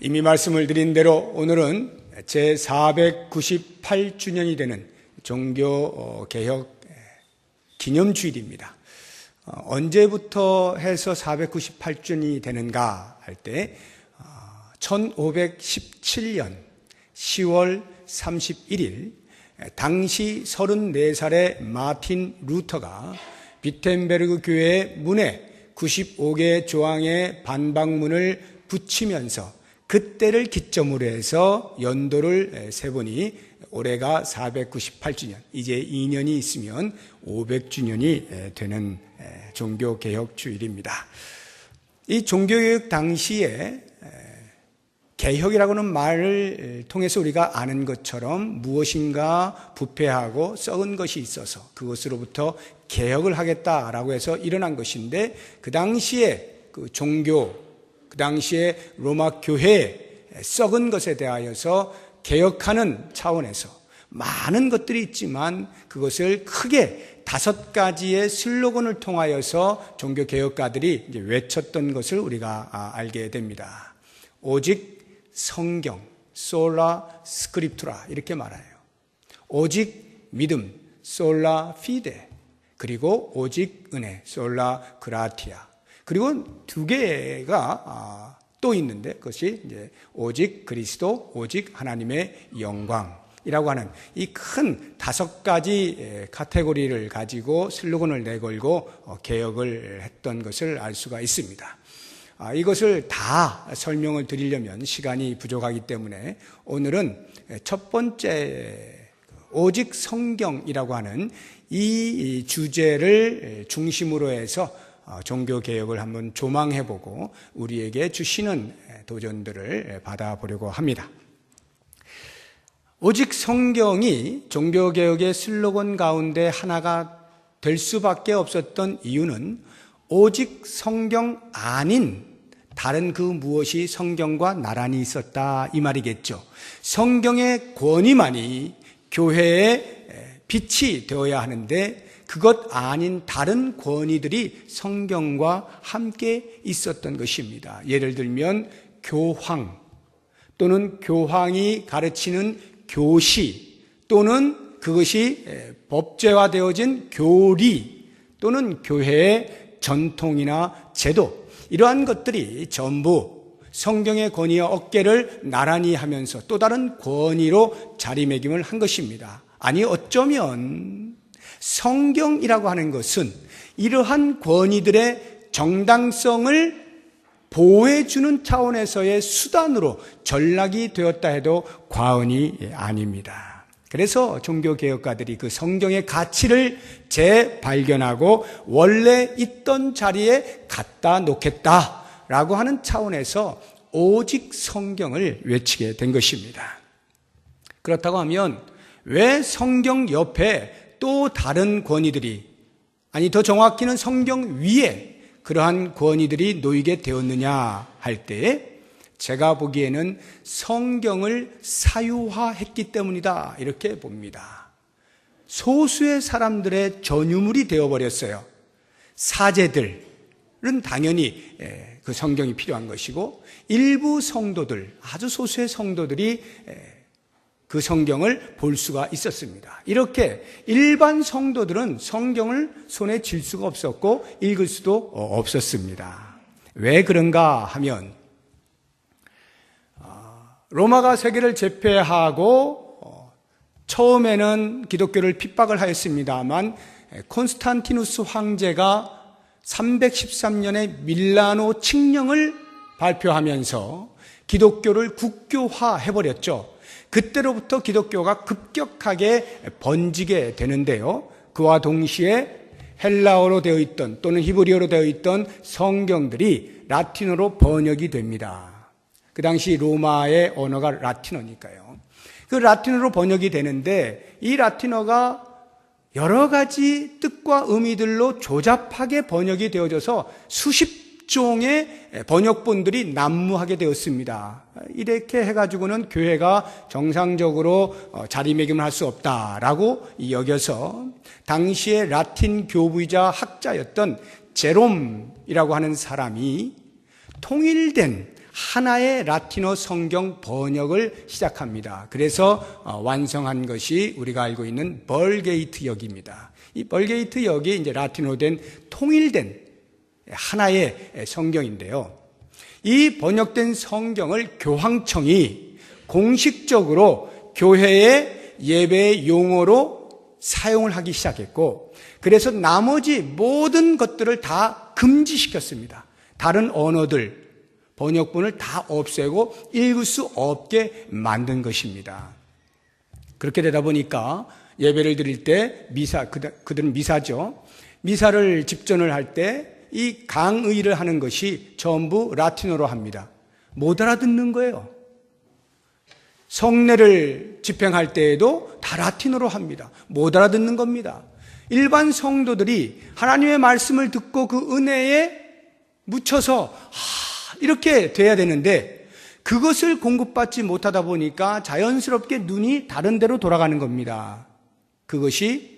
이미 말씀을 드린 대로 오늘은 제498주년이 되는 종교개혁 기념주일입니다. 언제부터 해서 498주년이 되는가 할 때 1517년 10월 31일 당시 34살의 마틴 루터가 비텐베르그 교회 문에 95개 조항의 반박문을 붙이면서 그때를 기점으로 해서 연도를 세보니 올해가 498주년, 이제 2년이 있으면 500주년이 되는 종교개혁주일입니다. 이 종교개혁 당시에 개혁이라고는 말을 통해서 우리가 아는 것처럼 무엇인가 부패하고 썩은 것이 있어서 그것으로부터 개혁을 하겠다라고 해서 일어난 것인데, 그 당시에 그 종교, 그 당시에 로마 교회의 썩은 것에 대하여서 개혁하는 차원에서 많은 것들이 있지만 그것을 크게 5가지의 슬로건을 통하여서 종교개혁가들이 이제 외쳤던 것을 우리가 알게 됩니다. 오직 성경, 솔라 스크립투라 이렇게 말해요. 오직 믿음, 솔라 피데, 그리고 오직 은혜, 솔라 그라티아. 그리고 2개가 또 있는데 그것이 이제 오직 그리스도, 오직 하나님의 영광이라고 하는 이 큰 5가지 카테고리를 가지고 슬로건을 내걸고 개혁을 했던 것을 알 수가 있습니다. 이것을 다 설명을 드리려면 시간이 부족하기 때문에 오늘은 첫 번째 오직 성경이라고 하는 이 주제를 중심으로 해서 종교개혁을 한번 조망해보고 우리에게 주시는 도전들을 받아보려고 합니다. 오직 성경이 종교개혁의 슬로건 가운데 하나가 될 수밖에 없었던 이유는 오직 성경 아닌 다른 그 무엇이 성경과 나란히 있었다 이 말이겠죠. 성경의 권위만이 교회의 빛이 되어야 하는데 그것 아닌 다른 권위들이 성경과 함께 있었던 것입니다. 예를 들면 교황 또는 교황이 가르치는 교시 또는 그것이 법제화되어진 교리 또는 교회의 전통이나 제도, 이러한 것들이 전부 성경의 권위와 어깨를 나란히 하면서 또 다른 권위로 자리매김을 한 것입니다. 아니 어쩌면 성경이라고 하는 것은 이러한 권위들의 정당성을 보호해주는 차원에서의 수단으로 전락이 되었다 해도 과언이 아닙니다. 그래서 종교개혁가들이 그 성경의 가치를 재발견하고 원래 있던 자리에 갖다 놓겠다라고 하는 차원에서 오직 성경을 외치게 된 것입니다. 그렇다고 하면 왜 성경 옆에 또 다른 권위들이, 아니 더 정확히는 성경 위에 그러한 권위들이 놓이게 되었느냐 할 때 제가 보기에는 성경을 사유화했기 때문이다 이렇게 봅니다. 소수의 사람들의 전유물이 되어버렸어요. 사제들은 당연히 그 성경이 필요한 것이고 일부 성도들, 아주 소수의 성도들이 그 성경을 볼 수가 있었습니다. 이렇게 일반 성도들은 성경을 손에 쥘 수가 없었고 읽을 수도 없었습니다. 왜 그런가 하면 로마가 세계를 제패하고 처음에는 기독교를 핍박을 하였습니다만 콘스탄티누스 황제가 313년에 밀라노 칙령을 발표하면서 기독교를 국교화해버렸죠. 그때로부터 기독교가 급격하게 번지게 되는데요. 그와 동시에 헬라어로 되어 있던 또는 히브리어로 되어 있던 성경들이 라틴어로 번역이 됩니다. 그 당시 로마의 언어가 라틴어니까요. 그 라틴어로 번역이 되는데 이 라틴어가 여러 가지 뜻과 의미들로 조잡하게 번역이 되어져서 수십 종의 번역본들이 난무하게 되었습니다. 이렇게 해가지고는 교회가 정상적으로 자리매김을 할 수 없다라고 여겨서 당시의 라틴 교부이자 학자였던 제롬이라고 하는 사람이 통일된 하나의 라틴어 성경 번역을 시작합니다. 그래서 완성한 것이 우리가 알고 있는 벌게이트 역입니다. 이 벌게이트 역이 이제 라틴어로 된 통일된 하나의 성경인데요. 이 번역된 성경을 교황청이 공식적으로 교회의 예배 용어로 사용을 하기 시작했고, 그래서 나머지 모든 것들을 다 금지시켰습니다. 다른 언어들, 번역본을 다 없애고 읽을 수 없게 만든 것입니다. 그렇게 되다 보니까 예배를 드릴 때 그들은 미사죠. 미사를 집전을 할 때 이 강의를 하는 것이 전부 라틴어로 합니다. 못 알아듣는 거예요. 성례를 집행할 때에도 다 라틴어로 합니다. 못 알아듣는 겁니다. 일반 성도들이 하나님의 말씀을 듣고 그 은혜에 묻혀서 이렇게 돼야 되는데 그것을 공급받지 못하다 보니까 자연스럽게 눈이 다른 데로 돌아가는 겁니다. 그것이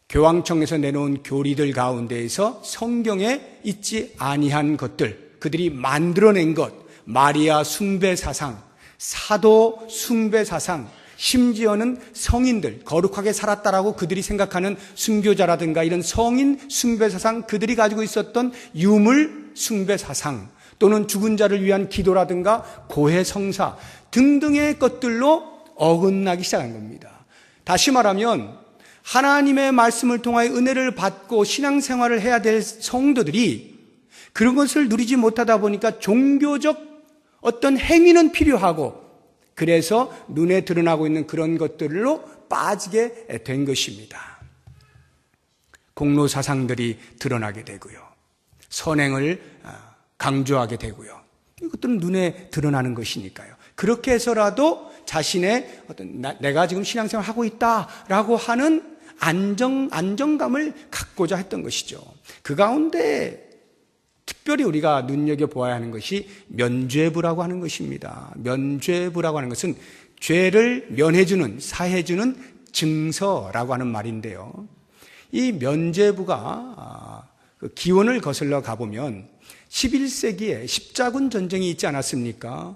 교황청에서 내놓은 교리들 가운데에서 성경에 있지 아니한 것들, 그들이 만들어낸 것, 마리아 숭배 사상, 사도 숭배 사상, 심지어는 성인들, 거룩하게 살았다라고 그들이 생각하는 순교자라든가 이런 성인 숭배 사상, 그들이 가지고 있었던 유물 숭배 사상, 또는 죽은 자를 위한 기도라든가 고해 성사 등등의 것들로 어긋나기 시작한 겁니다. 다시 말하면 하나님의 말씀을 통하여 은혜를 받고 신앙생활을 해야 될 성도들이 그런 것을 누리지 못하다 보니까 종교적 어떤 행위는 필요하고, 그래서 눈에 드러나고 있는 그런 것들로 빠지게 된 것입니다. 공로 사상들이 드러나게 되고요. 선행을 강조하게 되고요. 이것들은 눈에 드러나는 것이니까요. 그렇게 해서라도 자신의 어떤 내가 지금 신앙생활을 하고 있다라고 하는 안정감을 갖고자 했던 것이죠. 그 가운데 특별히 우리가 눈여겨보아야 하는 것이 면죄부라고 하는 것입니다. 면죄부라고 하는 것은 죄를 면해주는, 사해주는 증서라고 하는 말인데요. 이 면죄부가 기원을 거슬러 가보면 11세기에 십자군 전쟁이 있지 않았습니까?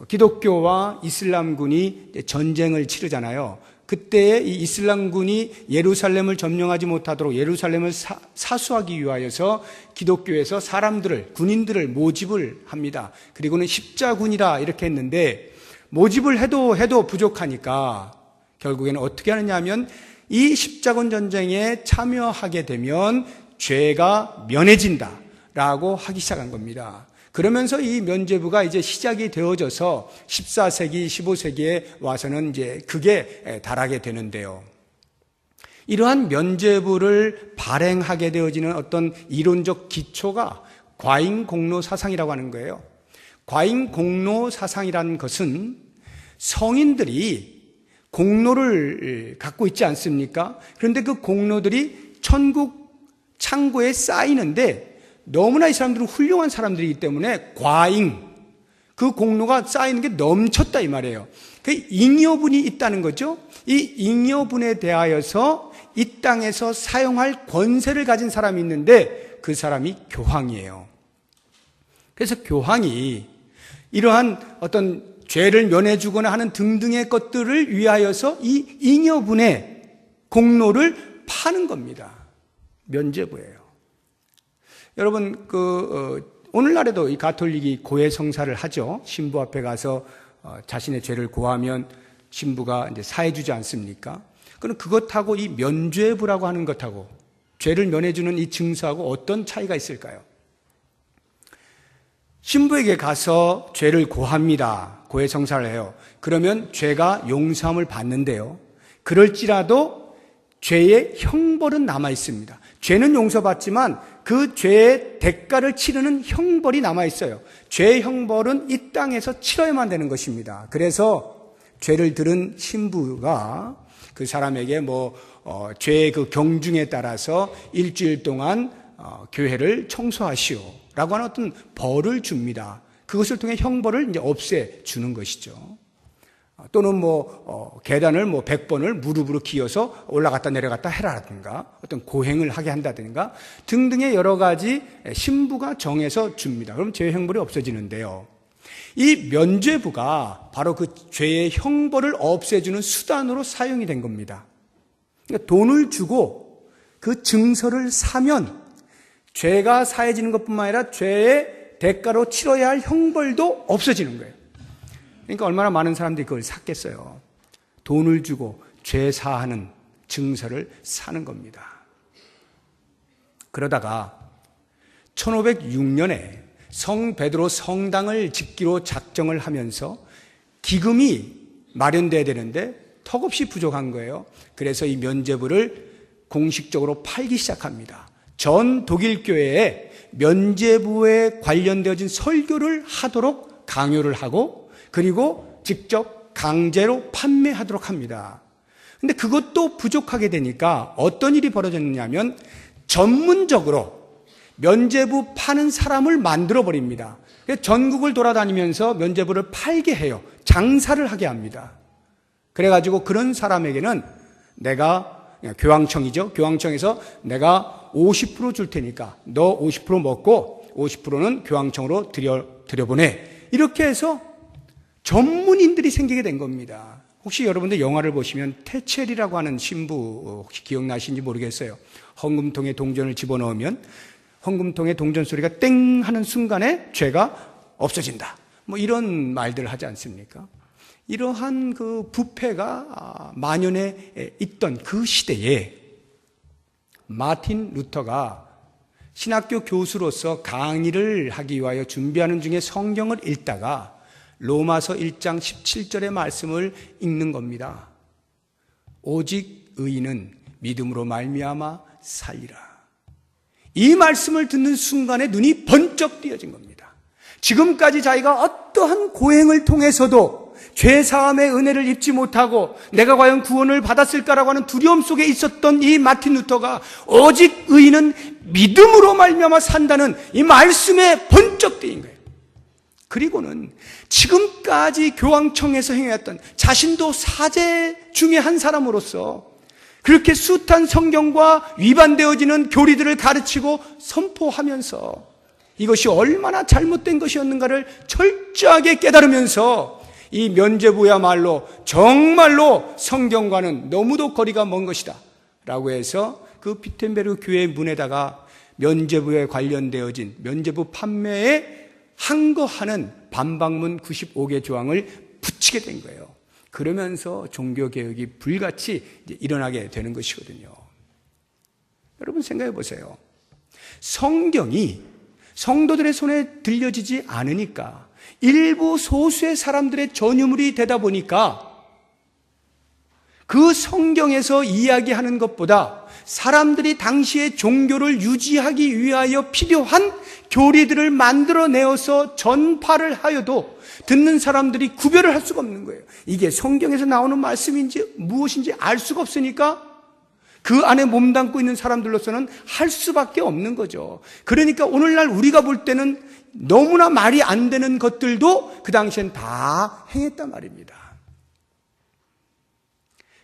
기독교와 이슬람군이 전쟁을 치르잖아요. 그때에 이 이슬람군이 예루살렘을 점령하지 못하도록 예루살렘을 사수하기 위하여서 기독교에서 사람들을, 군인들을 모집을 합니다. 그리고는 십자군이라 이렇게 했는데 모집을 해도 부족하니까 결국에는 어떻게 하느냐 하면 이 십자군 전쟁에 참여하게 되면 죄가 면해진다라고 하기 시작한 겁니다. 그러면서 이 면죄부가 이제 시작이 되어져서 14세기, 15세기에 와서는 이제 그게 달하게 되는데요. 이러한 면죄부를 발행하게 되어지는 어떤 이론적 기초가 과잉공로 사상이라고 하는 거예요. 과잉공로 사상이라는 것은 성인들이 공로를 갖고 있지 않습니까? 그런데 그 공로들이 천국 창고에 쌓이는데 너무나 이 사람들은 훌륭한 사람들이기 때문에 과잉, 그 공로가 쌓이는 게 넘쳤다 이 말이에요. 그 잉여분이 있다는 거죠. 이 잉여분에 대하여서 이 땅에서 사용할 권세를 가진 사람이 있는데 그 사람이 교황이에요. 그래서 교황이 이러한 어떤 죄를 면해주거나 하는 등등의 것들을 위하여서 이 잉여분의 공로를 파는 겁니다. 면죄부예요. 여러분, 오늘날에도 이 가톨릭이 고해 성사를 하죠. 신부 앞에 가서 자신의 죄를 고하면 신부가 이제 사해주지 않습니까? 그럼 그것하고 이 면죄부라고 하는 것하고 죄를 면해주는 이 증서하고 어떤 차이가 있을까요? 신부에게 가서 죄를 고합니다. 고해 성사를 해요. 그러면 죄가 용서함을 받는데요. 그럴지라도 죄의 형벌은 남아 있습니다. 죄는 용서받지만 그 죄의 대가를 치르는 형벌이 남아 있어요. 죄의 형벌은 이 땅에서 치러야만 되는 것입니다. 그래서 죄를 들은 신부가 그 사람에게 죄의 그 경중에 따라서 일주일 동안 교회를 청소하시오라고 하는 어떤 벌을 줍니다. 그것을 통해 형벌을 이제 없애주는 것이죠. 또는 계단을 100번을 무릎으로 기어서 올라갔다 내려갔다 해라든가, 어떤 고행을 하게 한다든가 등등의 여러 가지 신부가 정해서 줍니다. 그럼 죄의 형벌이 없어지는데요. 이 면죄부가 바로 그 죄의 형벌을 없애주는 수단으로 사용이 된 겁니다. 그러니까 돈을 주고 그 증서를 사면 죄가 사해지는 것뿐만 아니라 죄의 대가로 치러야 할 형벌도 없어지는 거예요. 그러니까 얼마나 많은 사람들이 그걸 샀겠어요. 돈을 주고 죄 사하는 증서를 사는 겁니다. 그러다가 1506년에 성 베드로 성당을 짓기로 작정을 하면서 기금이 마련돼야 되는데 턱없이 부족한 거예요. 그래서 이 면죄부를 공식적으로 팔기 시작합니다. 전 독일 교회에 면죄부에 관련되어진 설교를 하도록 강요를 하고, 그리고 직접 강제로 판매하도록 합니다. 근데 그것도 부족하게 되니까 어떤 일이 벌어졌냐면 전문적으로 면죄부 파는 사람을 만들어 버립니다. 전국을 돌아다니면서 면죄부를 팔게 해요. 장사를 하게 합니다. 그래가지고 그런 사람에게는 내가, 교황청이죠. 교황청에서 내가 50% 줄 테니까 너 50% 먹고 50%는 교황청으로 들여보내. 이렇게 해서 전문인들이 생기게 된 겁니다. 혹시 여러분들 영화를 보시면 태첼이라고 하는 신부 혹시 기억나시는지 모르겠어요. 헌금통에 동전을 집어넣으면 헌금통에 동전 소리가 땡 하는 순간에 죄가 없어진다. 이런 말들을 하지 않습니까? 이러한 그 부패가 만연해 있던 그 시대에 마틴 루터가 신학교 교수로서 강의를 하기 위하여 준비하는 중에 성경을 읽다가 로마서 1장 17절의 말씀을 읽는 겁니다. 오직 의인은 믿음으로 말미암아 살리라. 이 말씀을 듣는 순간에 눈이 번쩍 띄어진 겁니다. 지금까지 자기가 어떠한 고행을 통해서도 죄사함의 은혜를 입지 못하고 내가 과연 구원을 받았을까라고 하는 두려움 속에 있었던 이 마틴 루터가 오직 의인은 믿음으로 말미암아 산다는 이 말씀에 번쩍 뜨인 거예요. 그리고는 지금까지 교황청에서 행해왔던, 자신도 사제 중에 한 사람으로서 그렇게 숱한 성경과 위반되어지는 교리들을 가르치고 선포하면서 이것이 얼마나 잘못된 것이었는가를 철저하게 깨달으면서 이 면죄부야말로 정말로 성경과는 너무도 거리가 먼 것이다 라고 해서 그 비텐베르 교회 문에다가 면죄부에 관련되어진 면죄부 판매에 항거하는 반박문 95개 조항을 붙이게 된 거예요. 그러면서 종교개혁이 불같이 일어나게 되는 것이거든요. 여러분 생각해 보세요. 성경이 성도들의 손에 들려지지 않으니까, 일부 소수의 사람들의 전유물이 되다 보니까 그 성경에서 이야기하는 것보다 사람들이 당시의 종교를 유지하기 위하여 필요한 교리들을 만들어내어서 전파를 하여도 듣는 사람들이 구별을 할 수가 없는 거예요. 이게 성경에서 나오는 말씀인지 무엇인지 알 수가 없으니까 그 안에 몸담고 있는 사람들로서는 할 수밖에 없는 거죠. 그러니까 오늘날 우리가 볼 때는 너무나 말이 안 되는 것들도 그 당시엔 다 행했단 말입니다.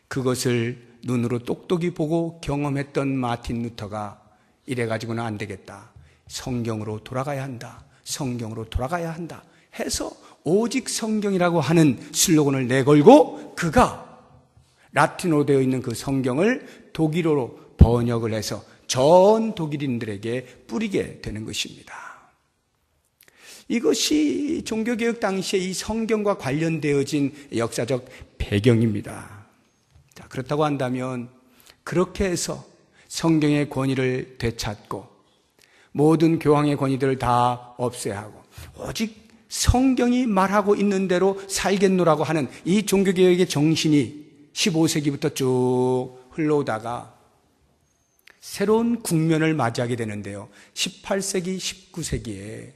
그것을 눈으로 똑똑히 보고 경험했던 마틴 루터가 이래가지고는 안 되겠다. 성경으로 돌아가야 한다. 성경으로 돌아가야 한다. 해서 오직 성경이라고 하는 슬로건을 내걸고 그가 라틴어로 되어 있는 그 성경을 독일어로 번역을 해서 전 독일인들에게 뿌리게 되는 것입니다. 이것이 종교개혁 당시에 이 성경과 관련되어진 역사적 배경입니다. 자, 그렇다고 한다면 그렇게 해서 성경의 권위를 되찾고 모든 교황의 권위들을 다 없애야 하고 오직 성경이 말하고 있는 대로 살겠노라고 하는 이 종교개혁의 정신이 15세기부터 쭉 흘러오다가 새로운 국면을 맞이하게 되는데요. 18세기, 19세기에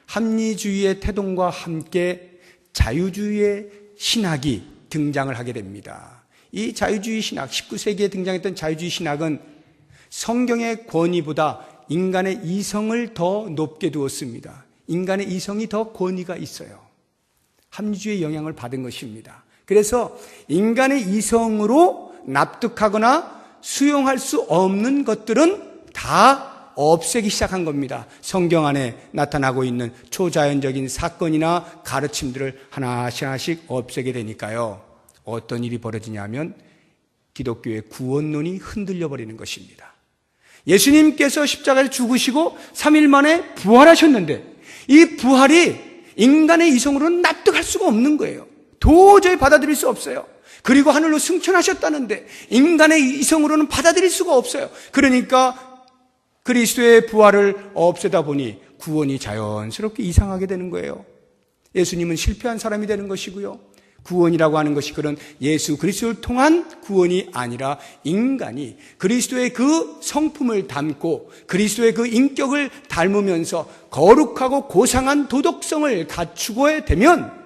합리주의의 태동과 함께 자유주의의 신학이 등장을 하게 됩니다. 이 자유주의 신학, 19세기에 등장했던 자유주의 신학은 성경의 권위보다 인간의 이성을 더 높게 두었습니다. 인간의 이성이 더 권위가 있어요. 합리주의의 영향을 받은 것입니다. 그래서 인간의 이성으로 납득하거나 수용할 수 없는 것들은 다 없애기 시작한 겁니다. 성경 안에 나타나고 있는 초자연적인 사건이나 가르침들을 하나씩 없애게 되니까요. 어떤 일이 벌어지냐면 기독교의 구원론이 흔들려 버리는 것입니다. 예수님께서 십자가에 죽으시고 3일 만에 부활하셨는데 이 부활이 인간의 이성으로는 납득할 수가 없는 거예요. 도저히 받아들일 수 없어요. 그리고 하늘로 승천하셨다는데 인간의 이성으로는 받아들일 수가 없어요. 그러니까 그리스도의 부활을 없애다 보니 구원이 자연스럽게 이상하게 되는 거예요. 예수님은 실패한 사람이 되는 것이고요. 구원이라고 하는 것이 그런 예수 그리스도를 통한 구원이 아니라 인간이 그리스도의 그 성품을 담고 그리스도의 그 인격을 닮으면서 거룩하고 고상한 도덕성을 갖추고야 되면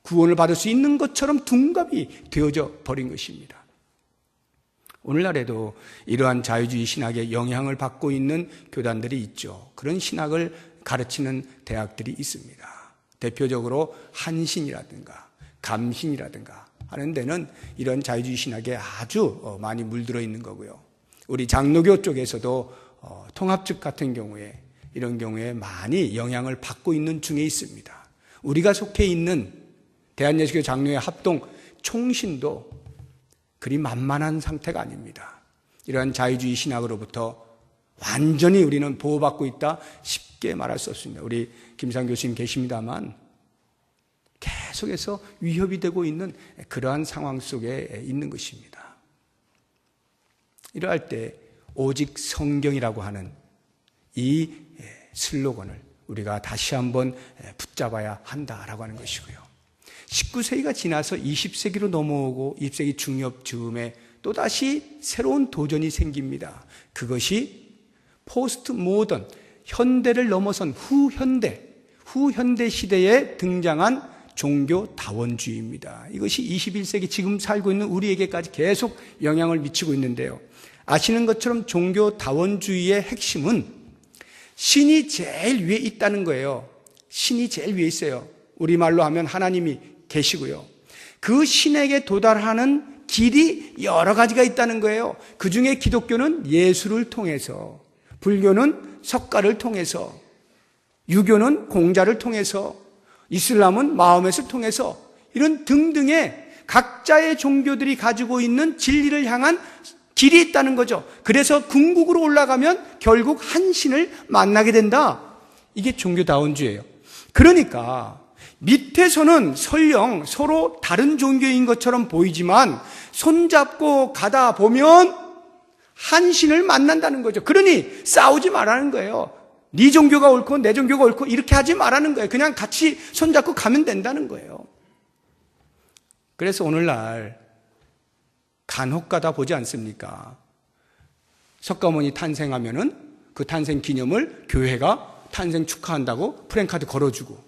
구원을 받을 수 있는 것처럼 둔갑이 되어져 버린 것입니다. 오늘날에도 이러한 자유주의 신학의 영향을 받고 있는 교단들이 있죠. 그런 신학을 가르치는 대학들이 있습니다. 대표적으로 한신이라든가 감신이라든가 하는 데는 이런 자유주의 신학에 아주 많이 물들어 있는 거고요. 우리 장로교 쪽에서도 통합측 같은 경우에 이런 경우에 많이 영향을 받고 있는 중에 있습니다. 우리가 속해 있는 대한예수교 장로회 합동 총신도 그리 만만한 상태가 아닙니다. 이러한 자유주의 신학으로부터 완전히 우리는 보호받고 있다 쉽게 말할 수 없습니다. 우리 김상 교수님 계십니다만 계속해서 위협이 되고 있는 그러한 상황 속에 있는 것입니다. 이러할 때 오직 성경이라고 하는 이 슬로건을 우리가 다시 한번 붙잡아야 한다라고 하는 것이고요. 19세기가 지나서 20세기로 넘어오고 20세기 중엽 즈음에 또다시 새로운 도전이 생깁니다. 그것이 포스트 모던, 현대를 넘어선 후현대 시대에 등장한 종교다원주의입니다. 이것이 21세기 지금 살고 있는 우리에게까지 계속 영향을 미치고 있는데요. 아시는 것처럼 종교다원주의의 핵심은 신이 제일 위에 있다는 거예요. 신이 제일 위에 있어요. 우리말로 하면 하나님이 계시고요. 그 신에게 도달하는 길이 여러 가지가 있다는 거예요. 그 중에 기독교는 예수를 통해서, 불교는 석가를 통해서, 유교는 공자를 통해서, 이슬람은 마호멧을 통해서 이런 등등의 각자의 종교들이 가지고 있는 진리를 향한 길이 있다는 거죠. 그래서 궁극으로 올라가면 결국 한 신을 만나게 된다. 이게 종교다원주의예요. 그러니까 밑에서는 설령 서로 다른 종교인 것처럼 보이지만 손잡고 가다 보면 한 신을 만난다는 거죠. 그러니 싸우지 말라는 거예요. 네 종교가 옳고 내 종교가 옳고 이렇게 하지 말라는 거예요. 그냥 같이 손잡고 가면 된다는 거예요. 그래서 오늘날 간혹 가다 보지 않습니까? 석가모니 탄생하면은 그 탄생 기념을 교회가 탄생 축하한다고 프랜카드 걸어주고,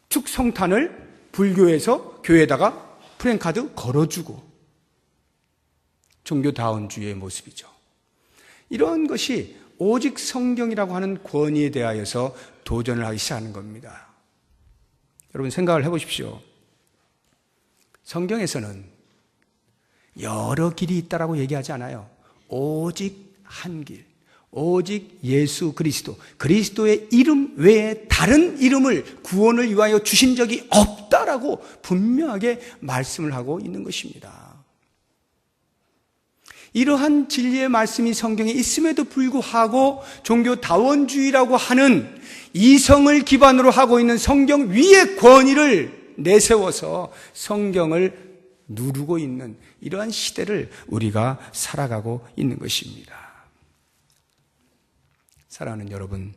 축성탄을 불교에서 교회에다가 프랜카드 걸어주고, 종교다원주의의 모습이죠. 이런 것이 오직 성경이라고 하는 권위에 대하여서 도전을 하기 시작하는 겁니다. 여러분 생각을 해보십시오. 성경에서는 여러 길이 있다라고 얘기하지 않아요. 오직 한 길, 오직 예수 그리스도, 그리스도의 이름 외에 다른 이름을 구원을 위하여 주신 적이 없다라고 분명하게 말씀을 하고 있는 것입니다. 이러한 진리의 말씀이 성경에 있음에도 불구하고 종교다원주의라고 하는 이성을 기반으로 하고 있는 성경 위의 권위를 내세워서 성경을 누르고 있는 이러한 시대를 우리가 살아가고 있는 것입니다. 사랑하는 여러분,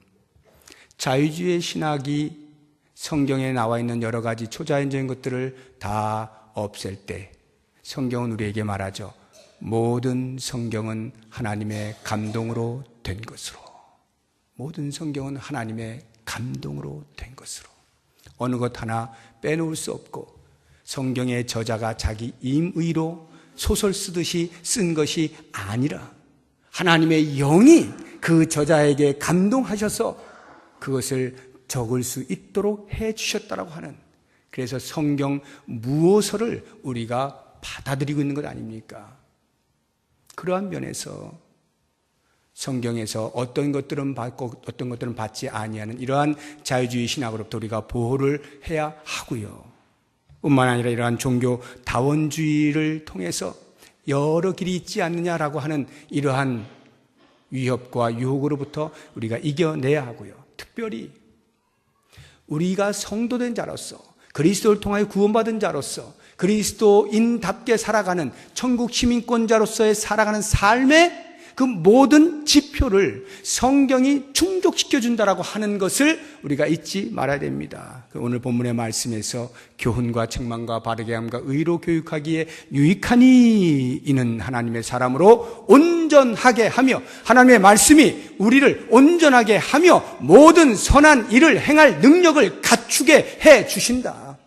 자유주의 신학이 성경에 나와 있는 여러 가지 초자연적인 것들을 다 없앨 때 성경은 우리에게 말하죠. 모든 성경은 하나님의 감동으로 된 것으로, 모든 성경은 하나님의 감동으로 된 것으로, 어느 것 하나 빼놓을 수 없고 성경의 저자가 자기 임의로 소설 쓰듯이 쓴 것이 아니라 하나님의 영이 그 저자에게 감동하셔서 그것을 적을 수 있도록 해 주셨다라고 하는, 그래서 성경 무호서를 우리가 받아들이고 있는 것 아닙니까? 그러한 면에서 성경에서 어떤 것들은 받고 어떤 것들은 받지 아니하는 이러한 자유주의 신학으로부터 우리가 보호를 해야 하고요. 뿐만 아니라 이러한 종교 다원주의를 통해서 여러 길이 있지 않느냐라고 하는 이러한 위협과 유혹으로부터 우리가 이겨내야 하고요. 특별히 우리가 성도된 자로서, 그리스도를 통하여 구원받은 자로서, 그리스도인답게 살아가는 천국 시민권자로서의 살아가는 삶의 그 모든 지표를 성경이 충족시켜준다라고 하는 것을 우리가 잊지 말아야 됩니다. 오늘 본문의 말씀에서 교훈과 책망과 바르게 함과 의로 교육하기에 유익하니 이는 하나님의 사람으로 온전하게 하며, 하나님의 말씀이 우리를 온전하게 하며 모든 선한 일을 행할 능력을 갖추게 해 주신다.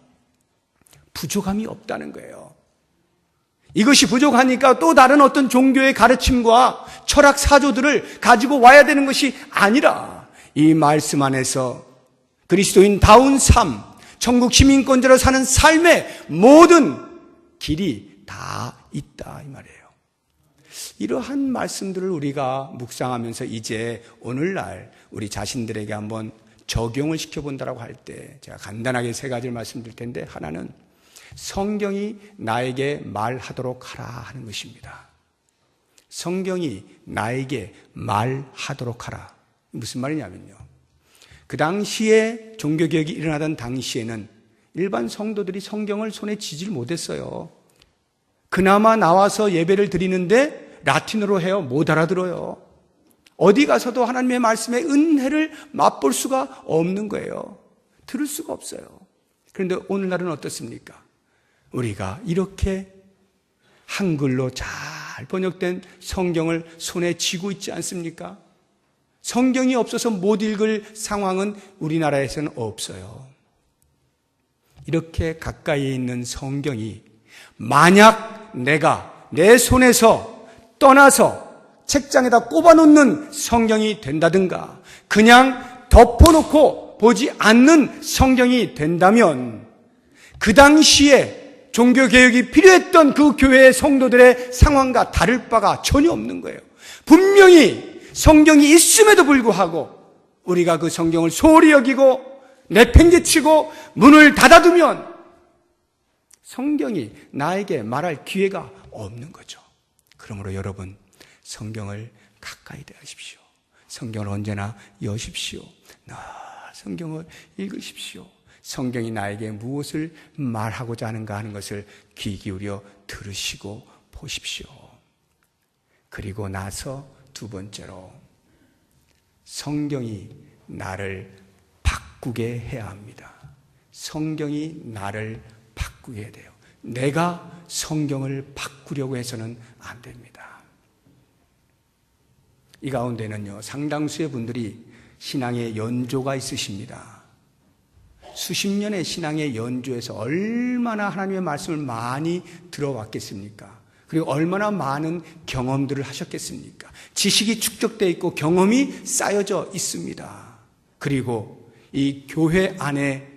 부족함이 없다는 거예요. 이것이 부족하니까 또 다른 어떤 종교의 가르침과 철학 사조들을 가지고 와야 되는 것이 아니라 이 말씀 안에서 그리스도인다운 삶, 천국 시민권자로 사는 삶의 모든 길이 다 있다 이 말이에요. 이러한 말씀들을 우리가 묵상하면서 이제 오늘날 우리 자신들에게 한번 적용을 시켜본다라고 할 때 제가 간단하게 세 가지를 말씀드릴 텐데, 하나는 성경이 나에게 말하도록 하라 하는 것입니다. 성경이 나에게 말하도록 하라. 무슨 말이냐면요, 그 당시에 종교개혁이 일어나던 당시에는 일반 성도들이 성경을 손에 쥐질 못했어요. 그나마 나와서 예배를 드리는데 라틴어로 해요. 못 알아들어요. 어디 가서도 하나님의 말씀의 은혜를 맛볼 수가 없는 거예요. 들을 수가 없어요. 그런데 오늘날은 어떻습니까? 우리가 이렇게 한글로 잘 번역된 성경을 손에 쥐고 있지 않습니까? 성경이 없어서 못 읽을 상황은 우리나라에서는 없어요. 이렇게 가까이에 있는 성경이 만약 내가 내 손에서 떠나서 책장에다 꼽아놓는 성경이 된다든가 그냥 덮어놓고 보지 않는 성경이 된다면 그 당시에 종교개혁이 필요했던 그 교회의 성도들의 상황과 다를 바가 전혀 없는 거예요. 분명히 성경이 있음에도 불구하고 우리가 그 성경을 소홀히 여기고 내팽개치고 문을 닫아두면 성경이 나에게 말할 기회가 없는 거죠. 그러므로 여러분, 성경을 가까이 대하십시오. 성경을 언제나 여십시오. 성경을 읽으십시오. 성경이 나에게 무엇을 말하고자 하는가 하는 것을 귀 기울여 들으시고 보십시오. 그리고 나서 두 번째로, 성경이 나를 바꾸게 해야 합니다. 성경이 나를 바꾸게 돼요. 내가 성경을 바꾸려고 해서는 안 됩니다. 이 가운데는요, 상당수의 분들이 신앙의 연조가 있으십니다. 수십 년의 신앙의 연조에서 얼마나 하나님의 말씀을 많이 들어왔겠습니까? 그리고 얼마나 많은 경험들을 하셨겠습니까? 지식이 축적되어 있고 경험이 쌓여져 있습니다. 그리고 이 교회 안에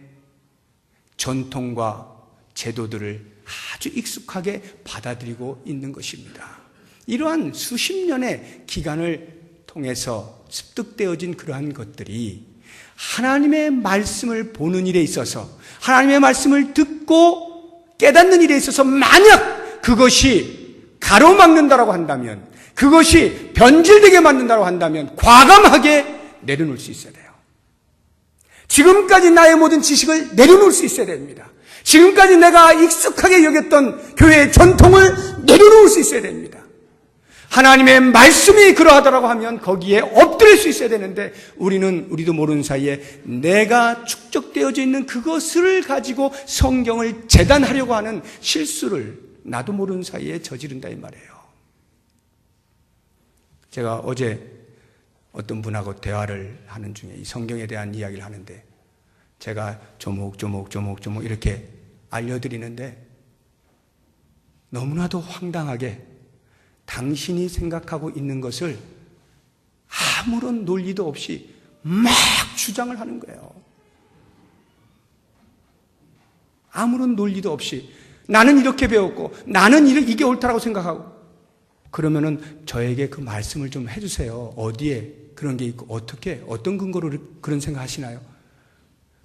전통과 제도들을 아주 익숙하게 받아들이고 있는 것입니다. 이러한 수십 년의 기간을 통해서 습득되어진 그러한 것들이 하나님의 말씀을 보는 일에 있어서, 하나님의 말씀을 듣고 깨닫는 일에 있어서 만약 그것이 가로막는다라고 한다면, 그것이 변질되게 만든다고 한다면 과감하게 내려놓을 수 있어야 돼요. 지금까지 나의 모든 지식을 내려놓을 수 있어야 됩니다. 지금까지 내가 익숙하게 여겼던 교회의 전통을 내려놓을 수 있어야 됩니다. 하나님의 말씀이 그러하더라고 하면 거기에 엎드릴 수 있어야 되는데, 우리도 모르는 사이에 내가 축적되어져 있는 그것을 가지고 성경을 재단하려고 하는 실수를 나도 모르는 사이에 저지른다 이 말이에요. 제가 어제 어떤 분하고 대화를 하는 중에 이 성경에 대한 이야기를 하는데, 제가 조목조목 이렇게 알려드리는데 너무나도 황당하게 당신이 생각하고 있는 것을 아무런 논리도 없이 막 주장을 하는 거예요. 아무런 논리도 없이 나는 이렇게 배웠고 나는 이게 옳다라고 생각하고 그러면은 저에게 그 말씀을 좀 해주세요. 어디에 그런 게 있고 어떻게 어떤 근거로 그런 생각하시나요?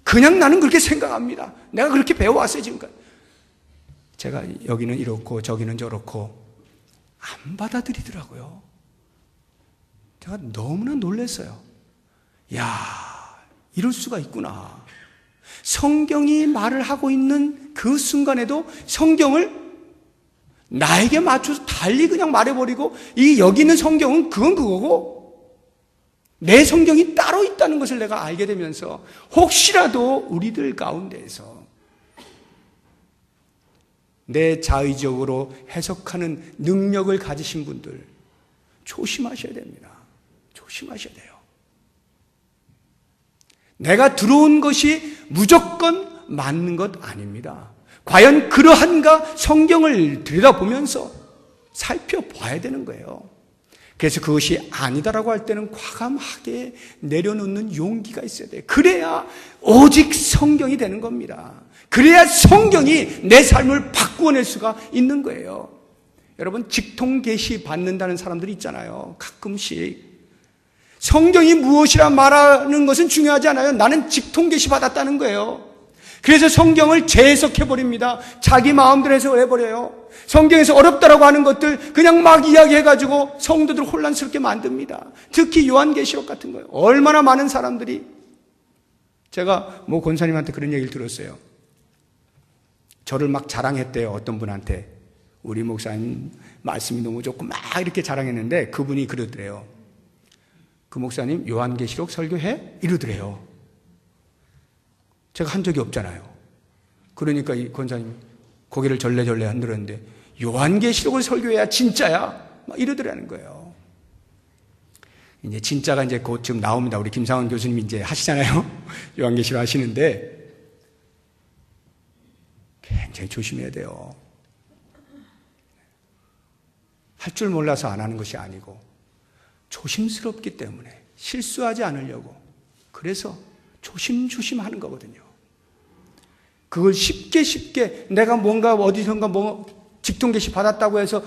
그냥 나는 그렇게 생각합니다. 내가 그렇게 배워왔어요 지금까지. 제가 여기는 이렇고 저기는 저렇고 안 받아들이더라고요. 제가 너무나 놀랐어요. 야, 이럴 수가 있구나. 성경이 말을 하고 있는 그 순간에도 성경을 나에게 맞춰서 달리 그냥 말해버리고 여기 있는 성경은 그건 그거고 내 성경이 따로 있다는 것을 내가 알게 되면서 혹시라도 우리들 가운데에서 내 자의적으로 해석하는 능력을 가지신 분들 조심하셔야 됩니다. 조심하셔야 돼요. 내가 들어온 것이 무조건 맞는 것 아닙니다. 과연 그러한가 성경을 들여다보면서 살펴봐야 되는 거예요. 그래서 그것이 아니다라고 할 때는 과감하게 내려놓는 용기가 있어야 돼요. 그래야 오직 성경이 되는 겁니다. 그래야 성경이 내 삶을 바꾸어낼 수가 있는 거예요. 여러분 직통 계시 받는다는 사람들이 있잖아요. 가끔씩. 성경이 무엇이라 말하는 것은 중요하지 않아요. 나는 직통 계시 받았다는 거예요. 그래서 성경을 재해석해버립니다. 자기 마음대로 해석해버려요. 성경에서 어렵다라고 하는 것들 그냥 막 이야기해가지고 성도들 혼란스럽게 만듭니다. 특히 요한계시록 같은 거예요. 얼마나 많은 사람들이 제가 모 권사님한테 그런 얘기를 들었어요. 저를 막 자랑했대요. 어떤 분한테. 우리 목사님 말씀이 너무 좋고 막 이렇게 자랑했는데 그분이 그러더래요. 그 목사님 요한계시록 설교해? 이러더래요. 제가 한 적이 없잖아요. 그러니까 이 권사님이 고개를 절레절레 흔들었는데 요한계시록을 설교해야 진짜야? 막 이러더라는 거예요. 이제 진짜가 이제 곧 지금 나옵니다. 우리 김상원 교수님이 이제 하시잖아요. 요한계시록 하시는데 굉장히 조심해야 돼요. 할 줄 몰라서 안 하는 것이 아니고 조심스럽기 때문에 실수하지 않으려고 그래서 조심조심 하는 거거든요. 그걸 쉽게 내가 뭔가 어디선가 직통 계시 받았다고 해서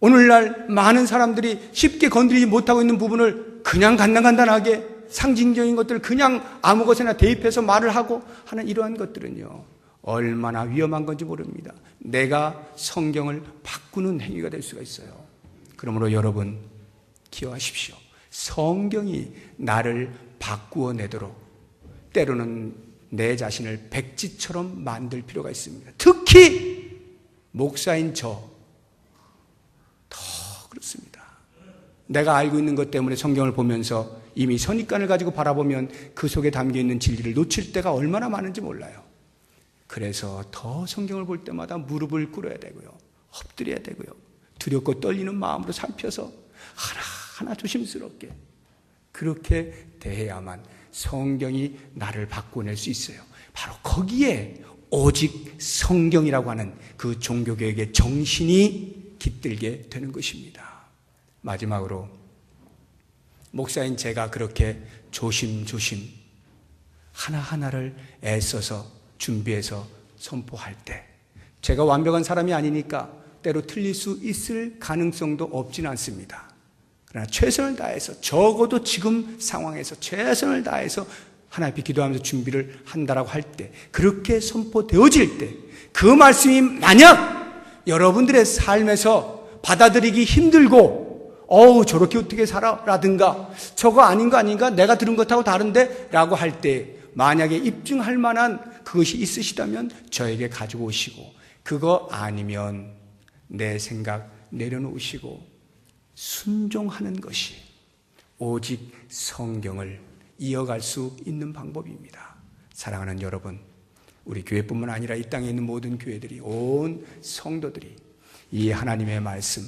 오늘날 많은 사람들이 쉽게 건드리지 못하고 있는 부분을 그냥 간단하게 상징적인 것들을 그냥 아무 것에나 대입해서 말을 하고 하는 이러한 것들은요 얼마나 위험한 건지 모릅니다. 내가 성경을 바꾸는 행위가 될 수가 있어요. 그러므로 여러분 기억하십시오. 성경이 나를 바꾸어 내도록 때로는 내 자신을 백지처럼 만들 필요가 있습니다. 특히 목사인 저 더 그렇습니다. 내가 알고 있는 것 때문에 성경을 보면서 이미 선입관을 가지고 바라보면 그 속에 담겨있는 진리를 놓칠 때가 얼마나 많은지 몰라요. 그래서 더 성경을 볼 때마다 무릎을 꿇어야 되고요. 엎드려야 되고요. 두렵고 떨리는 마음으로 살펴서 하나하나 조심스럽게 그렇게 대해야만 성경이 나를 바꿔낼 수 있어요. 바로 거기에 오직 성경이라고 하는 그 종교개혁의 정신이 깃들게 되는 것입니다. 마지막으로 목사인 제가 그렇게 조심조심 하나하나를 애써서 준비해서 선포할 때 제가 완벽한 사람이 아니니까 때로 틀릴 수 있을 가능성도 없지는 않습니다. 그러나 최선을 다해서 적어도 지금 상황에서 최선을 다해서 하나님 앞에 기도하면서 준비를 한다라고 할 때 그렇게 선포되어질 때 그 말씀이 만약 여러분들의 삶에서 받아들이기 힘들고 저렇게 어떻게 살아? 라든가 저거 아닌가 내가 들은 것하고 다른데? 라고 할 때 만약에 입증할 만한 그것이 있으시다면 저에게 가지고 오시고 그거 아니면 내 생각 내려놓으시고 순종하는 것이 오직 성경을 이어갈 수 있는 방법입니다. 사랑하는 여러분, 우리 교회뿐만 아니라 이 땅에 있는 모든 교회들이 온 성도들이 이 하나님의 말씀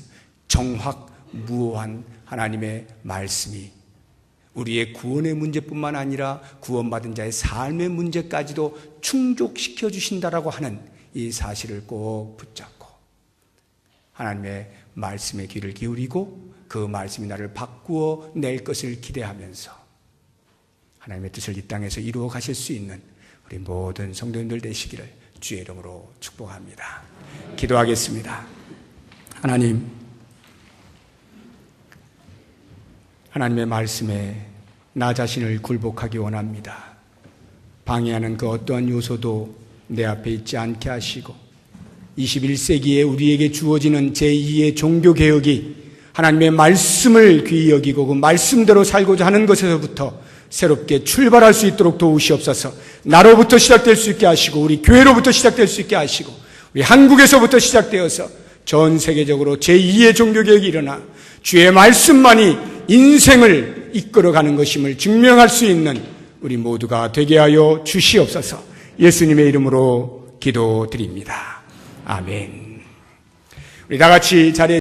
정확무오한 하나님의 말씀이 우리의 구원의 문제뿐만 아니라 구원받은 자의 삶의 문제까지도 충족시켜 주신다라고 하는 이 사실을 꼭 붙잡고 하나님의 말씀에 귀를 기울이고 그 말씀이 나를 바꾸어 낼 것을 기대하면서 하나님의 뜻을 이 땅에서 이루어 가실 수 있는 우리 모든 성도님들 되시기를 주의 이름으로 축복합니다. 기도하겠습니다. 하나님의 말씀에 나 자신을 굴복하기 원합니다. 방해하는 그 어떠한 요소도 내 앞에 있지 않게 하시고 21세기에 우리에게 주어지는 제2의 종교개혁이 하나님의 말씀을 귀히 여기고 그 말씀대로 살고자 하는 것에서부터 새롭게 출발할 수 있도록 도우시옵소서. 나로부터 시작될 수 있게 하시고 우리 교회로부터 시작될 수 있게 하시고 우리 한국에서부터 시작되어서 전 세계적으로 제2의 종교개혁이 일어나 주의 말씀만이 인생을 이끌어가는 것임을 증명할 수 있는 우리 모두가 되게 하여 주시옵소서. 예수님의 이름으로 기도드립니다. 아멘. 우리 다 같이 자리에